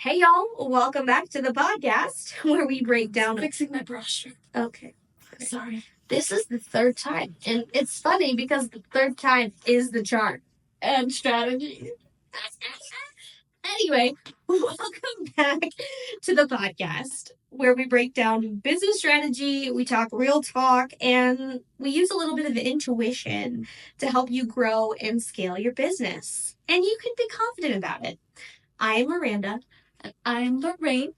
Hey y'all, welcome back to the podcast where we break down. Fixing my brush. Okay. Sorry. This is the third time, and it's funny because the third time is the charm And strategy. Anyway, welcome back to the podcast where we break down business strategy, we talk real talk, and we use a little bit of intuition to help you grow and scale your business. And you can be confident about it. I'm Miranda. And I'm Lorraine.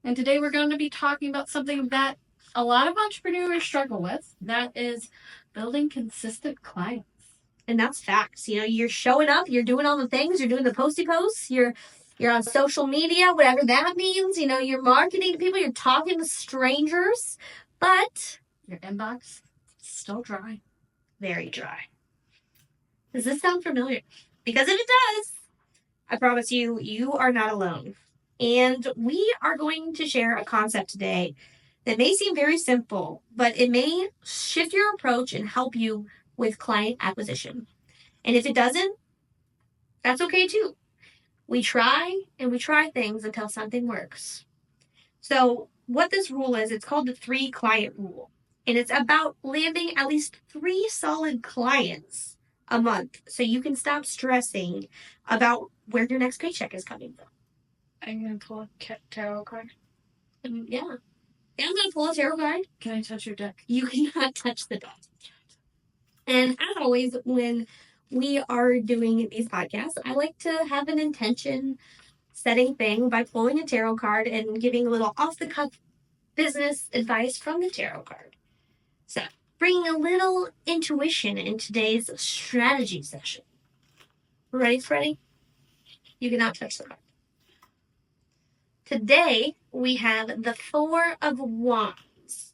And today we're going to be talking about something that a lot of entrepreneurs struggle with. That is building consistent clients. And that's facts. You know, you're showing up, you're doing all the things, you're doing the posty posts, you're on social media, whatever that means. You know, you're marketing to people, you're talking to strangers, but your inbox is still dry. Very dry. Does this sound familiar? Because if it does, I promise you, you are not alone. And we are going to share a concept today that may seem very simple, but it may shift your approach and help you with client acquisition. And if it doesn't, that's okay too. We try and we try things until something works. So what this rule is, it's called the 3 client rule. And it's about landing at least 3 solid clients a month so you can stop stressing about where your next paycheck is coming from. I'm going to pull a tarot card. Yeah, I'm going to pull a tarot card. Can I touch your deck? You cannot touch the deck. And as always, when we are doing these podcasts, I like to have an intention setting thing by pulling a tarot card and giving a little off-the-cuff business advice from the tarot card. So, bringing a little intuition in today's strategy session. Ready, Freddie? You cannot touch the card. Today, we have the 4 of Wands,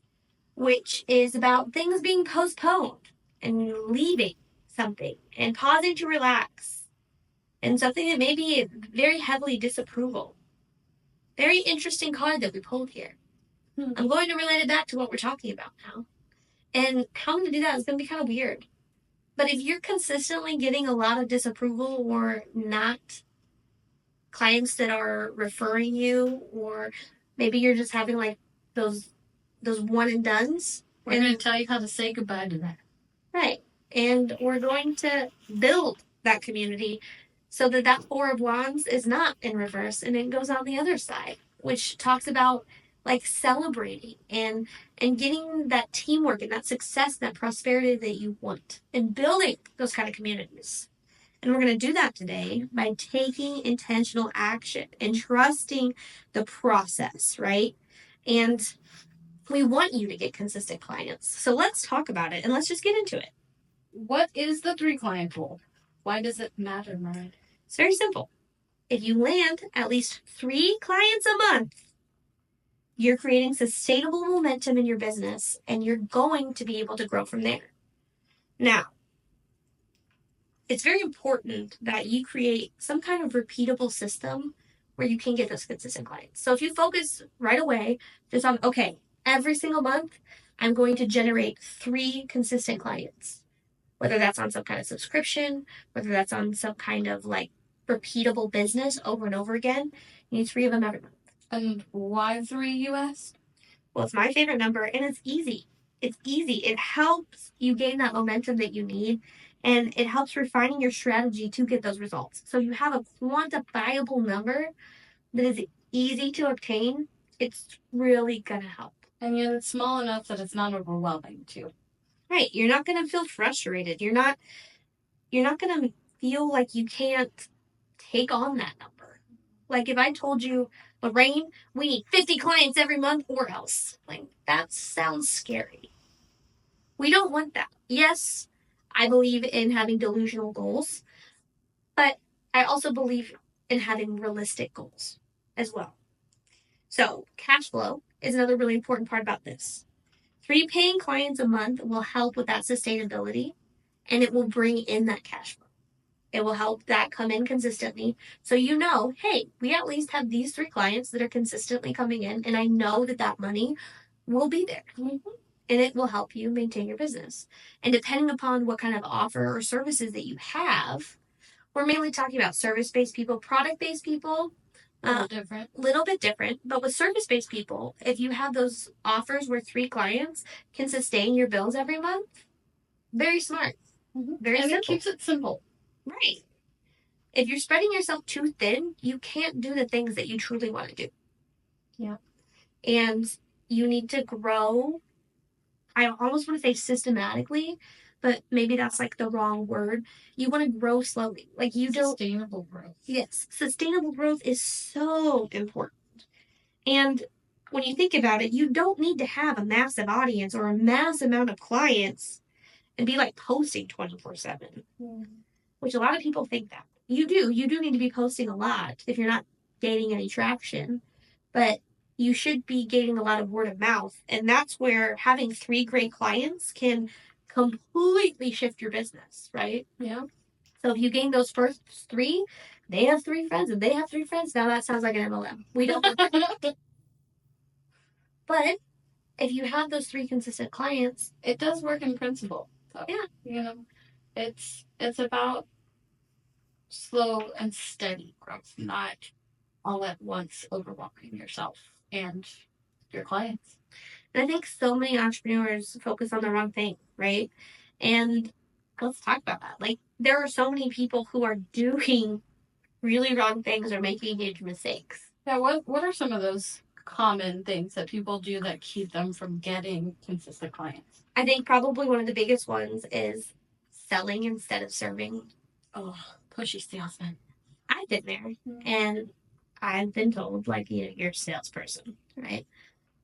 which is about things being postponed and leaving something and pausing to relax and something that may be very heavily disapproval. Very interesting card that we pulled here. I'm going to relate it back to what we're talking about now. And how I'm going to do that is going to be kind of weird. But if you're consistently getting a lot of disapproval or not clients that are referring you, or maybe you're just having like those one and dones. We're going to tell you how to say goodbye to that. Right. And we're going to build that community so that 4 of Wands is not in reverse and it goes on the other side, which talks about like celebrating and getting that teamwork and that success, that prosperity that you want and building those kind of communities. And we're going to do that today by taking intentional action and trusting the process, right? And we want you to get consistent clients. So let's talk about it and let's just get into it. What is the 3 client rule? Why does it matter, Mariah? It's very simple. If you land at least 3 clients a month, you're creating sustainable momentum in your business and you're going to be able to grow from there. Now, it's very important that you create some kind of repeatable system where you can get those consistent clients. So if you focus right away just on, okay, every single month, I'm going to generate 3 consistent clients, whether that's on some kind of subscription, whether that's on some kind of like repeatable business over and over again, you need 3 of them every month. And why 3, you asked? Well, it's my favorite number and it's easy. It's easy. It helps you gain that momentum that you need. And it helps refining your strategy to get those results. So you have a quantifiable number that is easy to obtain. It's really going to help. And yet it's small enough that it's not overwhelming too. Right. You're not going to feel frustrated. You're not going to feel like you can't take on that number. Like if I told you, Lorraine, we need 50 clients every month or else. Like that sounds scary. We don't want that. Yes, I believe in having delusional goals, but I also believe in having realistic goals as well. So cash flow is another really important part about this. 3 paying clients a month will help with that sustainability and it will bring in that cash flow. It will help that come in consistently. So you know, hey, we at least have these 3 clients that are consistently coming in and I know that money will be there. Mm-hmm. And it will help you maintain your business. And depending upon what kind of offer or services that you have, we're mainly talking about service-based people, product-based people, A little different. Little bit different, but with service-based people, if you have those offers where 3 clients can sustain your bills every month, very smart. Very and simple. it keeps it simple. Right. If you're spreading yourself too thin, you can't do the things that you truly want to do. Yeah. And you need to grow. I almost want to say systematically, but maybe that's like the wrong word. You want to grow slowly. Like you don't. Sustainable growth. Yes. Sustainable growth is so important. And when you think about it, you don't need to have a massive audience or a mass amount of clients and be like posting 24/7, which a lot of people think that. You do need to be posting a lot if you're not gaining any traction, but you should be gaining a lot of word of mouth. And that's where having 3 great clients can completely shift your business, right? Yeah. So if you gain those first 3, they have 3 friends and they have 3 friends. Now that sounds like an MLM. We don't. But if you have those 3 consistent clients, it does work in principle. So, yeah. You know, it's about slow and steady growth, not all at once overwhelming yourself and your clients. And I think so many entrepreneurs focus on the wrong thing, right? And let's talk about that. Like, there are so many people who are doing really wrong things or making huge mistakes. Yeah, what are some of those common things that people do that keep them from getting consistent clients? I think probably one of the biggest ones is selling instead of serving. Oh, pushy salesman. I've been there, and I've been told, like, you're a salesperson, right?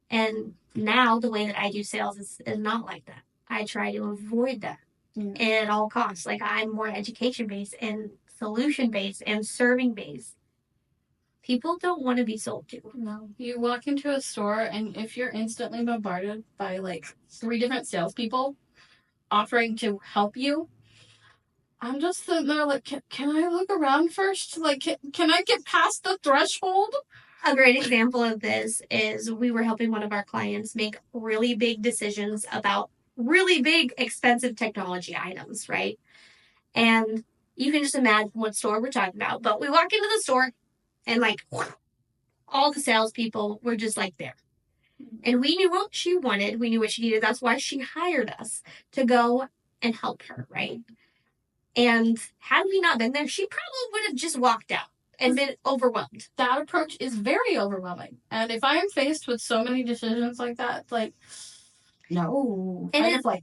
And now the way that I do sales is not like that. I try to avoid that at all costs. Like, I'm more education based and solution based and serving based. People don't want to be sold to. No. You walk into a store, and if you're instantly bombarded by like 3 different salespeople offering to help you, I'm just sitting there like, can I look around first? Like, can I get past the threshold? A great example of this is we were helping one of our clients make really big decisions about really big, expensive technology items, right? And you can just imagine what store we're talking about. But we walk into the store, and like all the salespeople were just like there. And we knew what she wanted. We knew what she needed. That's why she hired us to go and help her, right? And had we not been there, she probably would have just walked out and been overwhelmed. That approach is very overwhelming. And if I am faced with so many decisions like that, it's like, no. And it's like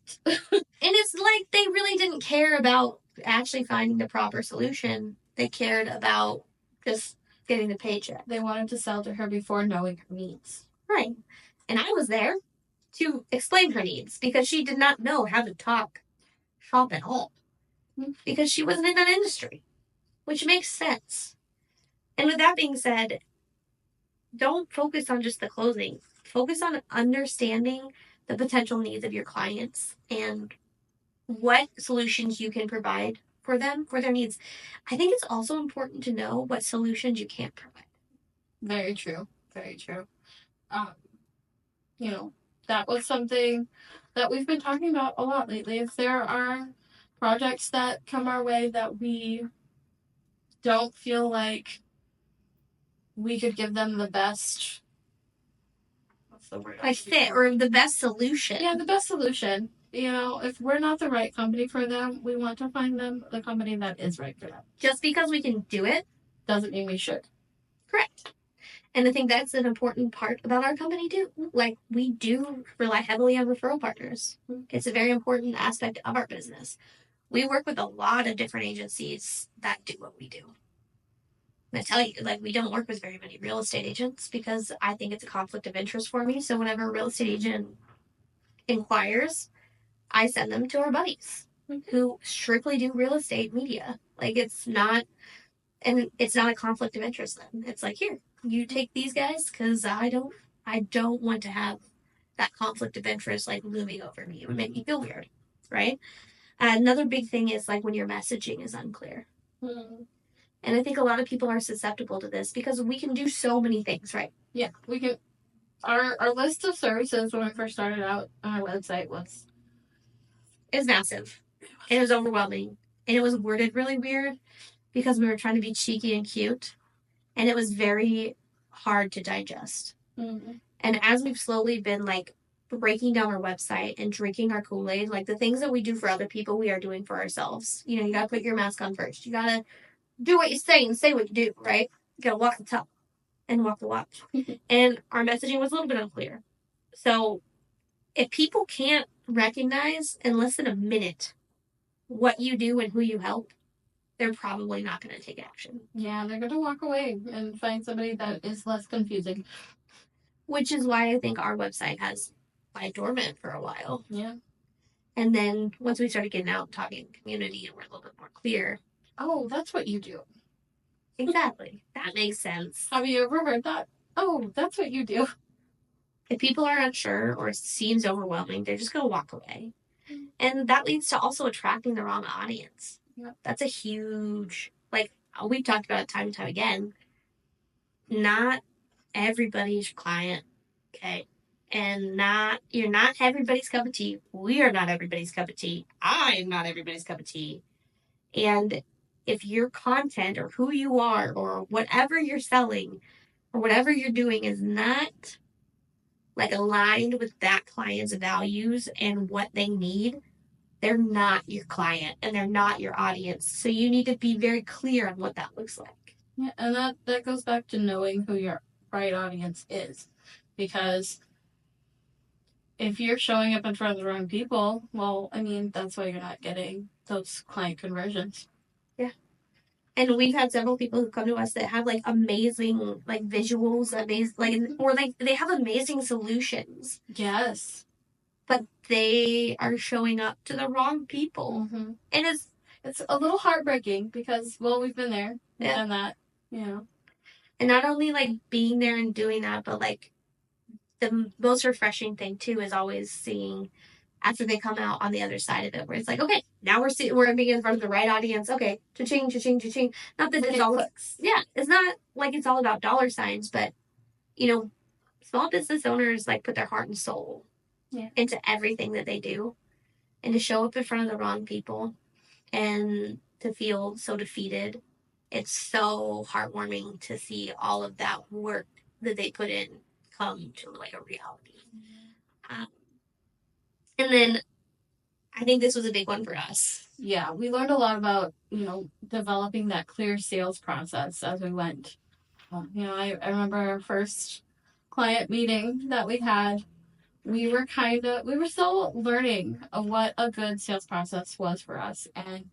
they really didn't care about actually finding the proper solution. They cared about just getting the paycheck. They wanted to sell to her before knowing her needs. Right. And I was there to explain her needs because she did not know how to talk shop at all. Because she wasn't in that industry, which makes sense. And with that being said, don't focus on just the closing. Focus on understanding the potential needs of your clients and what solutions you can provide for them, for their needs. I think it's also important to know what solutions you can't provide. Very true. Very true. That was something that we've been talking about a lot lately. If there are projects that come our way that we don't feel like we could give them the best, what's the word? Like fit or the best solution. Yeah, the best solution. If we're not the right company for them, we want to find them the company that is right for them. Just because we can do it doesn't mean we should. Correct. And I think that's an important part about our company too. Like, we do rely heavily on referral partners. It's a very important aspect of our business. We work with a lot of different agencies that do what we do. And I tell you, like, we don't work with very many real estate agents because I think it's a conflict of interest for me. So whenever a real estate agent inquires, I send them to our buddies who strictly do real estate media. Like, it's not a conflict of interest then. It's like, here, you take these guys because I don't want to have that conflict of interest like looming over me. It would make me feel weird, right? Another big thing is like when your messaging is unclear. And I think a lot of people are susceptible to this because we can do so many things, right? Yeah, we can. Our list of services when we first started out on our website was massive. And it was overwhelming. And it was worded really weird because we were trying to be cheeky and cute. And it was very hard to digest. Mm-hmm. And as we've slowly been like breaking down our website and drinking our Kool-Aid, like the things that we do for other people, we are doing for ourselves. You know, you got to put your mask on first. You got to do what you say and say what you do, right? You got to walk the talk and walk the walk. And our messaging was a little bit unclear. So if people can't recognize in less than a minute what you do and who you help, they're probably not going to take action. Yeah, they're going to walk away and find somebody that is less confusing. Which is why I think our website has lied dormant for a while. Yeah. And then once we started getting out and talking community and we're a little bit more clear. Oh, that's what you do. Exactly. That makes sense. Have you ever heard that? Oh, that's what you do. If people are unsure or it seems overwhelming, they're just going to walk away. And that leads to also attracting the wrong audience. Yep. That's a huge, like, we've talked about it time and time again. Not everybody's your client, okay? And you're not everybody's cup of tea. We are not everybody's cup of tea. I am not everybody's cup of tea. And if your content or who you are or whatever you're selling or whatever you're doing is not like aligned with that client's values and what they need, they're not your client and they're not your audience. So you need to be very clear on what that looks like. Yeah, and that goes back to knowing who your right audience is. Because if you're showing up in front of the wrong people, well, I mean, that's why you're not getting those client conversions. Yeah. And we've had several people who come to us that have like amazing like visuals, amazing like or like they have amazing solutions. Yes. But they are showing up to the wrong people. Mm-hmm. And it's a little heartbreaking because, well, we've been there. We've done that. Yeah. And not only like being there and doing that, but like the most refreshing thing too is always seeing after they come out on the other side of it, where it's like, okay, now we're being in front of the right audience. Okay, cha-ching, cha-ching, cha-ching. Not that it's all clicks. Yeah, it's not like it's all about dollar signs, but you know, small business owners like put their heart and soul into everything that they do, and to show up in front of the wrong people and to feel so defeated. It's so heartwarming to see all of that work that they put in come to like a reality. And then I think this was a big one for us. Yeah, we learned a lot about, developing that clear sales process as we went. I remember our first client meeting that we had. We were still learning of what a good sales process was for us. And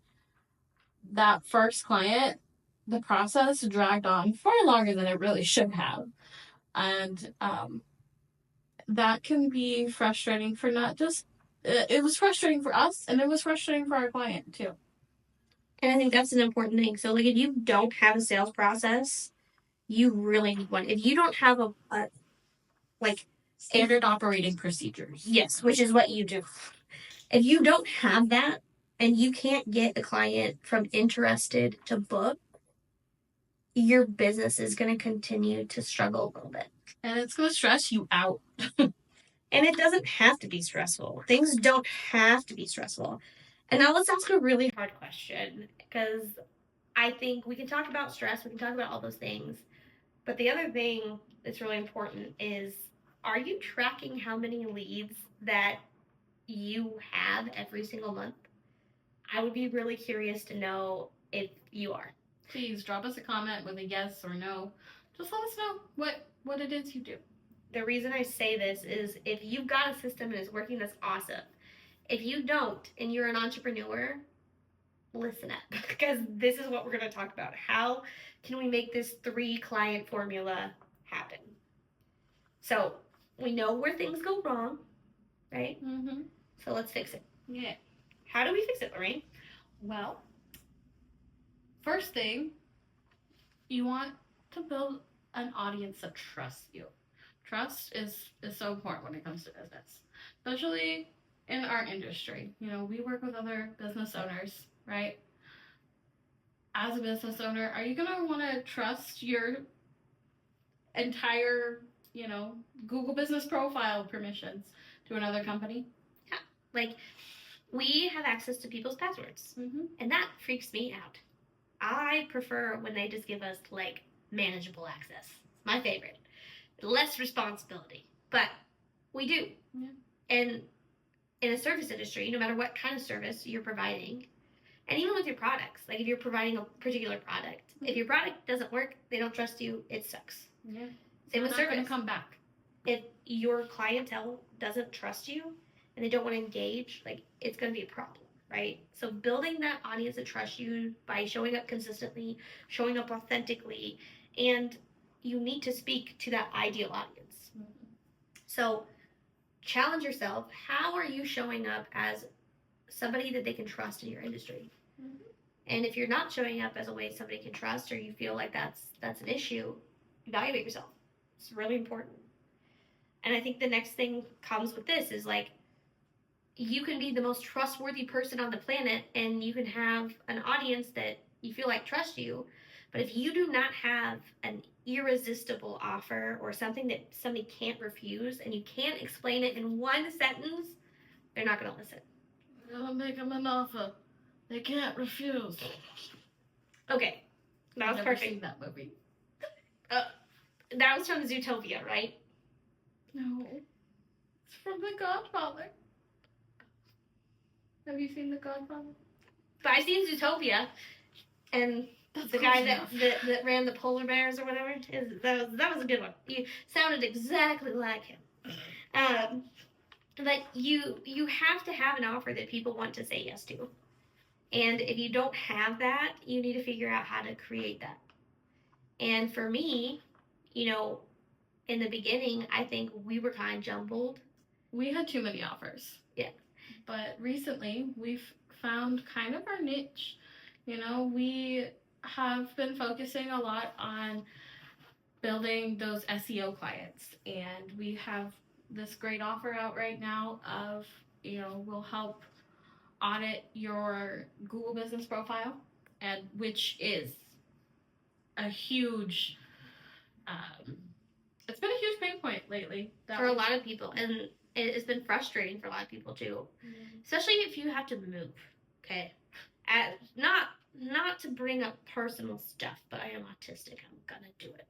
that first client, the process dragged on far longer than it really should have. And that can be frustrating for not just, it was frustrating for us and it was frustrating for our client too. And I think that's an important thing. So, like, if you don't have a sales process, you really need one. If you don't have a standard operating procedures. Yes, which is what you do. If you don't have that and you can't get a client from interested to book, your business is going to continue to struggle a little bit. And it's going to stress you out. And it doesn't have to be stressful. Things don't have to be stressful. And now let's ask a really hard question, because I think we can talk about stress, we can talk about all those things. But the other thing that's really important is, are you tracking how many leads that you have every single month? I would be really curious to know if you are. Please drop us a comment with a yes or no. Just let us know what it is you do. The reason I say this is if you've got a system and it's working, that's awesome. If you don't and you're an entrepreneur, listen up, because this is what we're going to talk about. How can we make this 3 client formula happen? So we know where things go wrong, right? Mm-hmm. So let's fix it. Yeah. How do we fix it, Lorraine? Well, first thing, you want to build an audience that trusts you. Trust is so important when it comes to business, especially in our industry. We work with other business owners, right? As a business owner, are you going to want to trust your entire, Google business profile permissions to another company? Yeah. Like, we have access to people's passwords, and that freaks me out. I prefer when they just give us, like, manageable access. It's my favorite. Less responsibility. But we do. Yeah. And in a service industry, no matter what kind of service you're providing, and even with your products, like if you're providing a particular product, if your product doesn't work, they don't trust you, it sucks. Yeah. Same with service. They're not going to come back. If your clientele doesn't trust you and they don't want to engage, like it's going to be a problem, right? So building that audience that trusts you by showing up consistently, showing up authentically, and you need to speak to that ideal audience. So challenge yourself. How are you showing up as somebody that they can trust in your industry? And if you're not showing up as a way somebody can trust, or you feel like that's an issue, evaluate yourself. It's really important. And I think the next thing comes with this is like, you can be the most trustworthy person on the planet and you can have an audience that you feel like trusts you. But if you do not have an irresistible offer or something that somebody can't refuse and you can't explain it in one sentence, they're not going to listen. I'll make them an offer they can't refuse. Okay, that was perfect. Seen that movie. That was from Zootopia, right? No, it's from The Godfather. Have you seen The Godfather? But I've seen Zootopia, and the guy that ran the polar bears or whatever, that was a good one. You sounded exactly like him. But you have to have an offer that people want to say yes to. And if you don't have that, you need to figure out how to create that. And for me, in the beginning, I think we were kind of jumbled. We had too many offers. Yeah. But recently, we've found kind of our niche. We have been focusing a lot on building those SEO clients. And we have this great offer out right now of, we'll help audit your Google business profile, and which is a huge, it's been a huge pain point lately. For a lot of people, and it's been frustrating for a lot of people too, especially if you have to move. Okay, not to bring up personal stuff, but I am autistic. I'm gonna do it.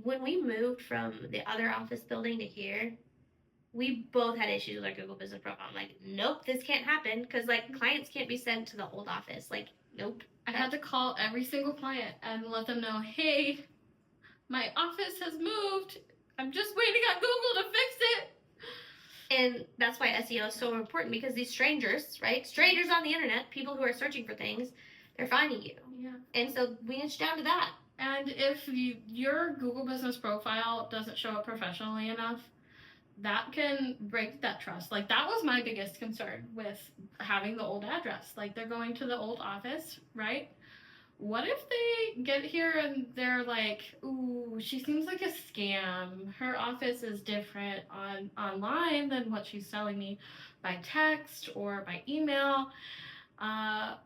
When we moved from the other office building to here, we both had issues with our Google business profile. I'm like, nope, this can't happen, because like clients can't be sent to the old office. Like, nope. I had to call every single client and let them know, hey, my office has moved. I'm just waiting on Google to fix it. And that's why SEO is so important, because these strangers, right? Strangers on the internet, people who are searching for things, they're finding you. Yeah. And so we niche down to that. And if your Google business profile doesn't show up professionally enough, that can break that trust. Like, that was my biggest concern with having the old address. Like, they're going to the old office, right? What if they get here and they're like, ooh, she seems like a scam. Her office is different online than what she's telling me by text or by email. That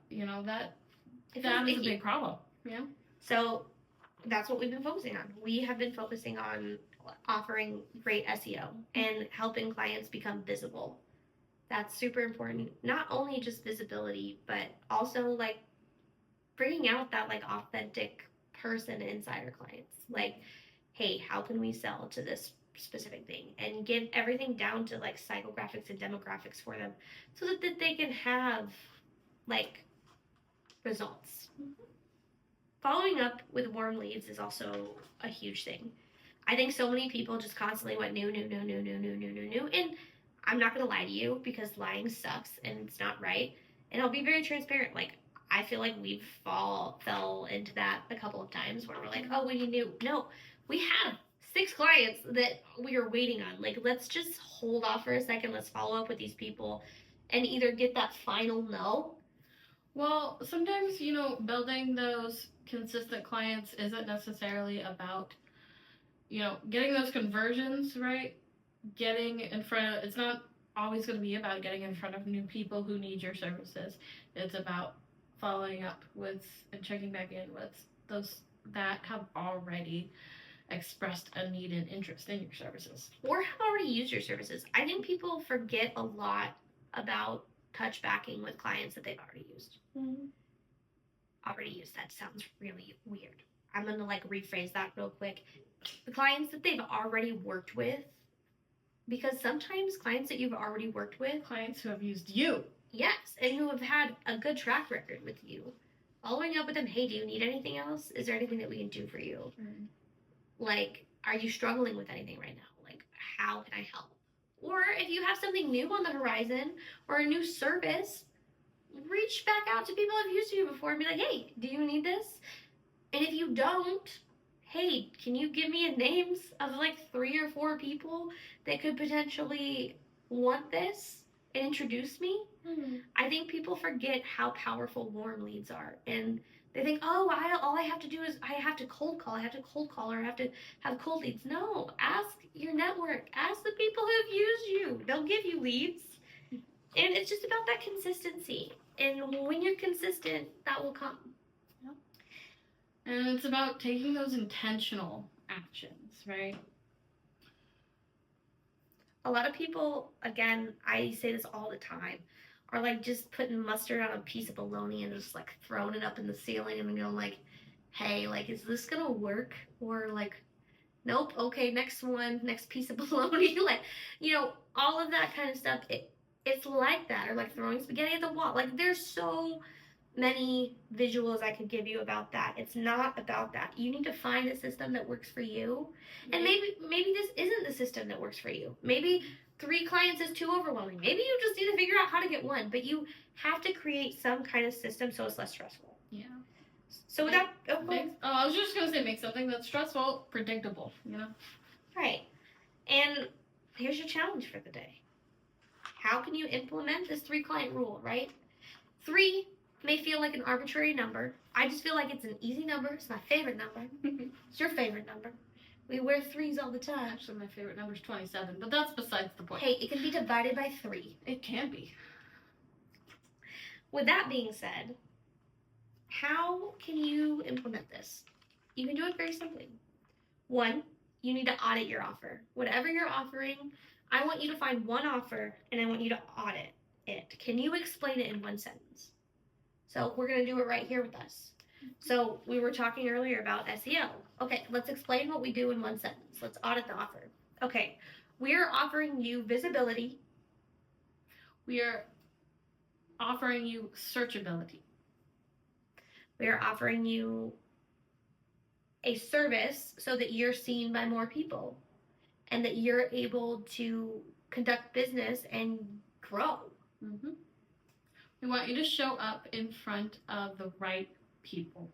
is a big problem. Yeah. So that's what we've been focusing on. We have been focusing on offering great SEO and helping clients become visible. That's super important. Not only just visibility, but also like bringing out that like authentic person inside our clients. Like, hey, how can we sell to this specific thing, and get everything down to like psychographics and demographics for them, so that they can have like results. Following up with warm leads is also a huge thing. I think so many people just constantly went new. And I'm not going to lie to you, because lying sucks and it's not right. And I'll be very transparent. Like, I feel like we've fell into that a couple of times where we're like, oh, we knew. No, we have 6 clients that we are waiting on. Like, let's just hold off for a second. Let's follow up with these people and either get that final no. Well, sometimes, building those consistent clients isn't necessarily about, getting those conversions, right? Getting in front of, it's not always going to be about getting in front of new people who need your services. It's about following up with and checking back in with those that have already expressed a need and interest in your services. Or have already used your services. I think people forget a lot about touch backing with clients that they've already used. already used. That sounds really weird. I'm going to like rephrase that real quick. The clients that they've already worked with, because sometimes clients that you've already worked with, clients who have used you, yes, and who have had a good track record with you, following up with them, hey, do you need anything else? Is there anything that we can do for you? Mm-hmm. Like, are you struggling with anything right now? Like, how can I help? Or if you have something new on the horizon or a new service, reach back out to people who've used you before and be like, hey, do you need this? And if you don't, hey, can you give me names of like 3 or 4 people that could potentially want this and introduce me? Mm-hmm. I think people forget how powerful warm leads are. And they think, oh, all I have to do is I have to cold call. I have to cold call or I have to have cold leads. No, ask your network. Ask the people who've used you. They'll give you leads. And it's just about that consistency. And when you're consistent, that will come. Yep. And it's about taking those intentional actions, right? A lot of people, again, I say this all the time, are like just putting mustard on a piece of bologna and just like throwing it up in the ceiling and going like, hey, like, is this gonna work? Or like, nope, okay, next one, next piece of bologna. Like, you know, all of that kind of stuff. It's like that, or like throwing spaghetti at the wall. Like, there's so many visuals I could give you about that. It's not about that. You need to find a system that works for you. And maybe this isn't the system that works for you. Maybe 3 clients is too overwhelming. Maybe you just need to figure out how to get one. But you have to create some kind of system so it's less stressful. Yeah. So without I was just gonna say make something that's stressful predictable, you know? Right. And here's your challenge for the day. How can you implement this 3 client rule, right? 3 may feel like an arbitrary number. I just feel like it's an easy number. It's my favorite number. It's your favorite number. We wear 3s all the time. Actually, my favorite number is 27, but that's besides the point. Hey, it can be divided by 3. It can be. With that being said, how can you implement this? You can do it very simply. 1, you need to audit your offer. Whatever you're offering, I want you to find one offer and I want you to audit it. Can you explain it in 1 sentence? So we're going to do it right here with us. So we were talking earlier about SEO. Okay, let's explain what we do in 1 sentence. Let's audit the offer. Okay, we're offering you visibility. We are offering you searchability. We are offering you a service so that you're seen by more people and that you're able to conduct business and grow. Mm-hmm. We want you to show up in front of the right people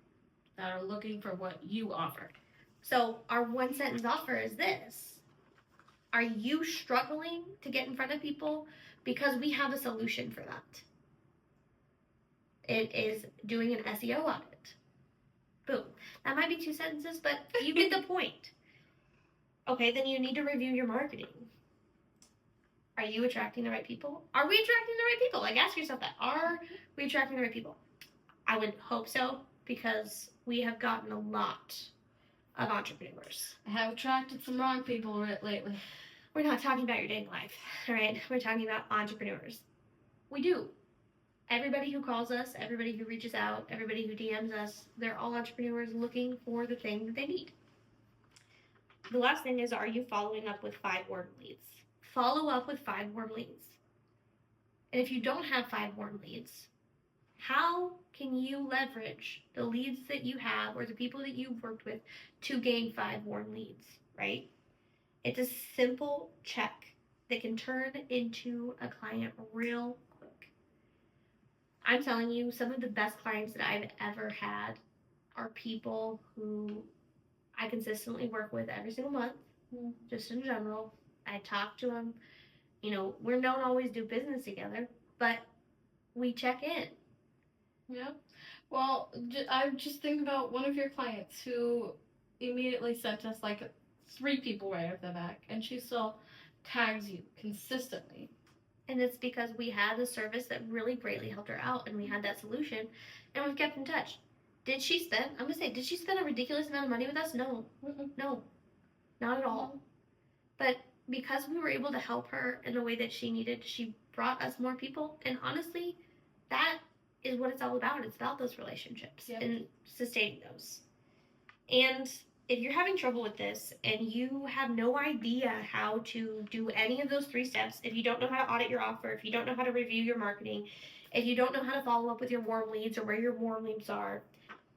that are looking for what you offer. So our 1 sentence offer is this. Are you struggling to get in front of people? Because we have a solution for that. It is doing an SEO audit. Boom. That might be 2 sentences, but you get the point. Okay, then you need to review your marketing. Are you attracting the right people? Are we attracting the right people? Like, ask yourself that. Are we attracting the right people? I would hope so, because we have gotten a lot of entrepreneurs. I have attracted some wrong people lately. We're not talking about your dating life, all right? We're talking about entrepreneurs. We do. Everybody who calls us, everybody who reaches out, everybody who DMs us, they're all entrepreneurs looking for the thing that they need. The last thing is, are you following up with 5 warm leads? Follow up with 5 warm leads. And if you don't have 5 warm leads, how can you leverage the leads that you have or the people that you've worked with to gain 5 warm leads, right? It's a simple check that can turn into a client real quick. I'm telling you, some of the best clients that I've ever had are people who I consistently work with every single month, just in general. I talk to them. You know, we don't always do business together, but we check in. Yeah. Well, I'm just thinking about one of your clients who immediately sent us like 3 people right off the back, and she still tags you consistently. And it's because we had a service that really greatly helped her out, and we had that solution, and we've kept in touch. Did she spend a ridiculous amount of money with us? No. No. Not at all. But because we were able to help her in the way that she needed, she brought us more people. And honestly, that is what it's all about. It's about those relationships Yep. and sustaining those. And if you're having trouble with this and you have no idea how to do any of those 3 steps, if you don't know how to audit your offer, if you don't know how to review your marketing, if you don't know how to follow up with your warm leads or where your warm leads are,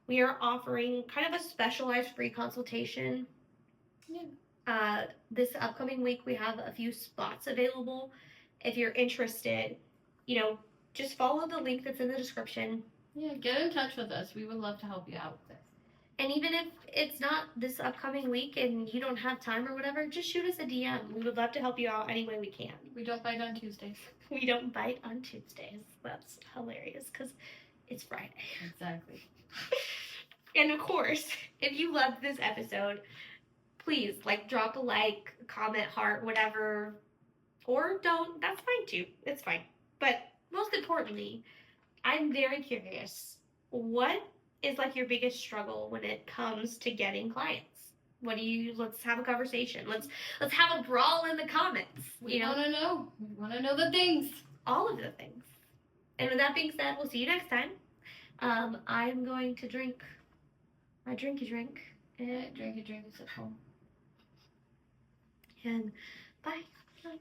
we are offering kind of a specialized free consultation. This upcoming week, we have a few spots available. If you're interested, just follow the link that's in the description. Yeah, get in touch with us. We would love to help you out with this. And even if it's not this upcoming week and you don't have time or whatever, just shoot us a DM. We would love to help you out any way we can. We don't bite on Tuesdays. We don't bite on Tuesdays. That's hilarious because it's Friday. Exactly. And of course, if you loved this episode, please drop a like, comment, heart, whatever. Or don't. That's fine too. It's fine. But most importantly, I'm very curious. What is your biggest struggle when it comes to getting clients? Let's have a conversation. Let's have a brawl in the comments. We want to know. We want to know the things. All of the things. And with that being said, we'll see you next time. I'm going to drink my drinky drink. And drink is at home. And bye. Bye.